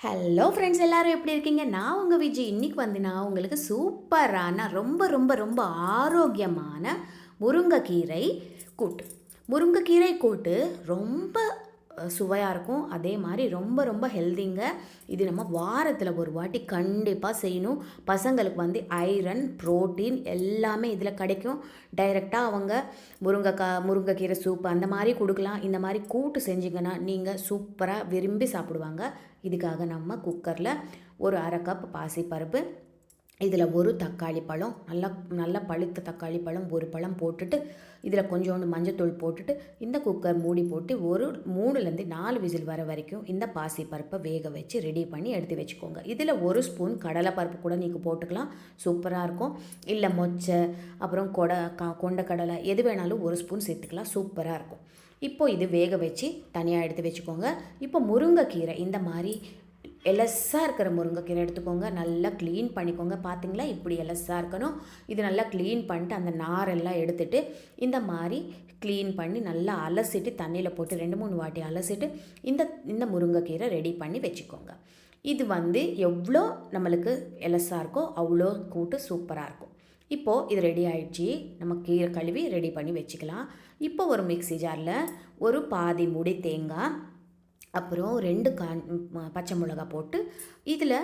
Hello friends, எல்லாரும் எப்படி இருக்கீங்க? நான் உங்கள் விஜய். இன்னைக்கு வந்து நான் உங்களுக்கு சூப்பரான ரொம்ப ரொம்ப ரொம்ப ஆரோக்கியமான முருங்கைக்கீரை கூட்டு. முருங்கைக்கீரை கூட்டு ரொம்ப சுவையாக இருக்கும். அதே மாதிரி ரொம்ப ரொம்ப ஹெல்திங்க. இது நம்ம வாரத்தில் ஒரு வாட்டி கண்டிப்பாக செய்யணும். பசங்களுக்கு வந்து ஐரன், புரோட்டீன் எல்லாமே இதில் கிடைக்கும். டைரெக்டாக அவங்க முருங்கைக்கீரை சூப் அந்த மாதிரி கொடுக்கலாம். இந்த மாதிரி கூட்டு செஞ்சிங்கன்னா நீங்கள் சூப்பராக விரும்பி சாப்பிடுவாங்க. இதுக்காக நம்ம குக்கரில் ஒரு அரை கப் பாசிப்பருப்பு, இதில் ஒரு தக்காளி பழம், நல்லா பழுத்த தக்காளி பழம் ஒரு பழம் போட்டுட்டு, இதில் கொஞ்சோண்டு மஞ்சத்தூள் போட்டுட்டு இந்த குக்கர் மூடி போட்டு ஒரு 3லேருந்து 4 விசில் வர வரைக்கும் இந்த பாசிப்பருப்பை வேக வச்சு ரெடி பண்ணி எடுத்து வச்சுக்கோங்க. இதில் ஒரு ஸ்பூன் கடலைப்பருப்பு கூட நீங்கள் போட்டுக்கலாம், சூப்பராக இருக்கும். இல்லை மொச்சை, அப்புறம் கொண்டக்கடலை எது வேணாலும் ஒரு ஸ்பூன் சேர்த்துக்கலாம், சூப்பராக இருக்கும். இப்போது இது வேக வச்சு தனியாக எடுத்து வச்சுக்கோங்க. இப்போ முருங்கைக்கீரை இந்த மாதிரி எலசாக இருக்கிற முருங்கைக்கீரை எடுத்துக்கோங்க. நல்லா க்ளீன் பண்ணிக்கோங்க. பார்த்திங்களா, இப்படி எலசாக இருக்கணும். இது நல்லா க்ளீன் பண்ணிட்டு அந்த நாரெல்லாம் எடுத்துகிட்டு இந்த மாதிரி க்ளீன் பண்ணி நல்லா அலசிட்டு தண்ணியில் போட்டு 2-3 வாட்டி அலசிட்டு இந்த முருங்கைக்கீரை ரெடி பண்ணி வச்சுக்கோங்க. இது வந்து எவ்வளோ நம்மளுக்கு எலசாக இருக்கோ அவ்வளோ கூட்டு சூப்பராக இருக்கும். இப்போது இது ரெடி ஆகிடுச்சி. நம்ம கீரை கழுவி ரெடி பண்ணி வச்சுக்கலாம். இப்போ ஒரு மிக்ஸி ஜாரில் ஒரு பாதி மூடி தேங்காய், அப்புறம் 2 பச்சை மிளகா போட்டு இதில்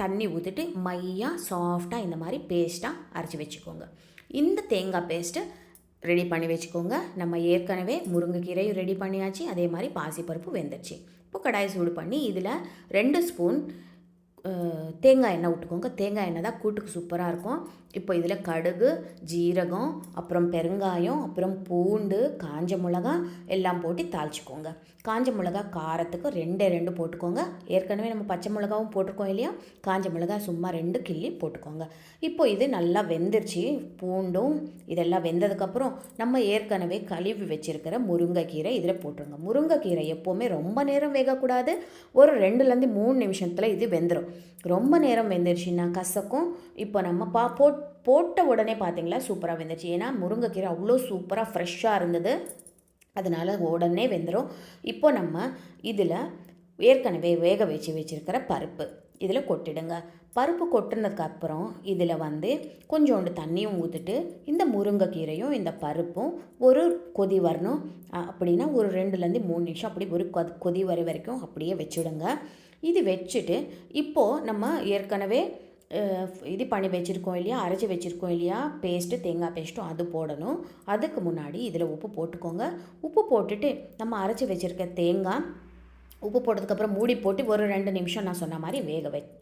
தண்ணி ஊற்றிட்டு மையாக சாஃப்டாக இந்த மாதிரி பேஸ்ட்டாக அரைச்சி வச்சுக்கோங்க. இந்த தேங்காய் பேஸ்ட்டு ரெடி பண்ணி வச்சுக்கோங்க. நம்ம ஏற்கனவே முருங்கைக்கீரையும் ரெடி பண்ணியாச்சு, அதே மாதிரி பாசிப்பருப்பு வெந்துடுச்சு. இப்போ கடாயை சூடு பண்ணி இதில் 2 ஸ்பூன் தேங்காய் எண்ணெய் விட்டுக்கோங்க. தேங்காய் எண்ணெய் தான் கூட்டுக்கு சூப்பராக இருக்கும். இப்போ இதில் கடுகு, ஜீரகம், அப்புறம் பெருங்காயம், அப்புறம் பூண்டு, காஞ்ச மிளகா எல்லாம் போட்டு தாளிச்சிக்கோங்க. காஞ்ச மிளகா காரத்துக்கு 2 போட்டுக்கோங்க. ஏற்கனவே நம்ம பச்சை மிளகாவும் போட்டிருக்கோம் இல்லையா, காஞ்ச மிளகா சும்மா 2 கிள்ளி போட்டுக்கோங்க. இப்போ இது நல்லா வெந்துருச்சு. பூண்டும் இதெல்லாம் வெந்ததுக்கப்புறம் நம்ம ஏற்கனவே கழுவி வச்சுருக்கிற முருங்கைக்கீரை இதில் போட்டுருங்க. முருங்கைக்கீரை எப்போவுமே ரொம்ப நேரம் வேகக்கூடாது. ஒரு 2லேருந்து 3 நிமிஷத்தில் இது வெந்துடும். ரொம்ப நேரம் வெந்துருச்சுன்னா கசக்கும். இப்போ நம்ம போட்ட உடனே பார்த்தீங்களா சூப்பராக வெந்துருச்சு. ஏன்னா முருங்கைக்கீரை அவ்வளோ சூப்பராக ஃப்ரெஷ்ஷாக இருந்தது, அதனால் உடனே வெந்துடும். இப்போ நம்ம இதில் ஏற்கனவே வேக வச்சுருக்கிற பருப்பு இதில் கொட்டிடுங்க. பருப்பு கொட்டினதுக்கப்புறம் இதில் வந்து கொஞ்சோண்டு தண்ணியும் ஊற்றிட்டு இந்த முருங்கைக்கீரையும் இந்த பருப்பும் ஒரு கொதி வரணும். அப்படின்னா ஒரு 2லேருந்து 3 நிமிஷம் அப்படி ஒரு கொதி வர வரைக்கும் அப்படியே வச்சுடுங்க. இது வச்சுட்டு இப்போது நம்ம ஏற்கனவே இது பண்ணி வச்சுருக்கோம் இல்லையா, அரைச்சி வச்சுருக்கோம் இல்லையா பேஸ்ட்டு, தேங்காய் பேஸ்ட்டும் அது போடணும். அதுக்கு முன்னாடி இதில் உப்பு போட்டுக்கோங்க. உப்பு போட்டுட்டு நம்ம அரைச்சி வச்சுருக்க தேங்காய் உப்பு போட்டதுக்கப்புறம் மூடி போட்டு ஒரு 2 நிமிஷம் நான் சொன்ன மாதிரி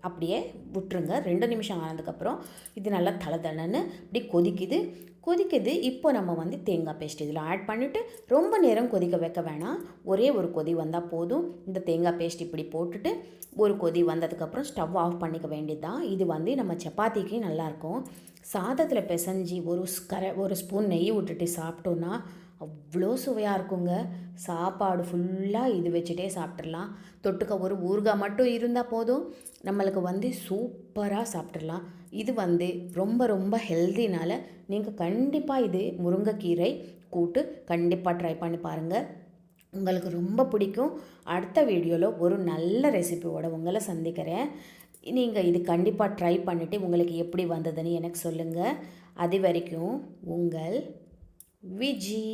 அப்படியே விட்டுருங்க. 2 நிமிஷம் ஆனதுக்கப்புறம் இது நல்லா தளன்னு இப்படி கொதிக்குது. இப்போ நம்ம வந்து தேங்காய் பேஸ்ட் இதில் ஆட் பண்ணிவிட்டு ரொம்ப நேரம் கொதிக்க வைக்க வேணாம். ஒரே ஒரு கொதி வந்தால் போதும். இந்த தேங்காய் பேஸ்ட் இப்படி போட்டுட்டு ஒரு கொதி வந்ததுக்கப்புறம் ஸ்டவ் ஆஃப் பண்ணிக்க வேண்டியது தான். இது வந்து நம்ம சப்பாத்திக்கு நல்லாயிருக்கும். சாதத்தில் பிசைஞ்சி ஒரு ஸ்பூன் நெய் விட்டுட்டு சாப்பிட்டோன்னா அவ்வளோ சுவையாக இருக்குங்க. சாப்பாடு ஃபுல்லாக இது வச்சுட்டே சாப்பிட்றலாம். தொட்டுக்க ஒரு ஊறுகாய் மட்டும் இருந்தால் போதும், நம்மளுக்கு வந்து சூப்பராக சாப்பிட்றலாம். இது வந்து ரொம்ப ரொம்ப ஹெல்தினால் நீங்கள் கண்டிப்பாக இது முருங்கைக்கீரை கூட்டு கண்டிப்பாக ட்ரை பண்ணி பாருங்கள். உங்களுக்கு ரொம்ப பிடிக்கும். அடுத்த வீடியோவில் ஒரு நல்ல ரெசிபியோடு உங்களை சந்திக்கிறேன். நீங்கள் இது கண்டிப்பாக ட்ரை பண்ணிவிட்டு உங்களுக்கு எப்படி வந்ததுன்னு எனக்கு சொல்லுங்கள். அது வரைக்கும் உங்கள் விஜி.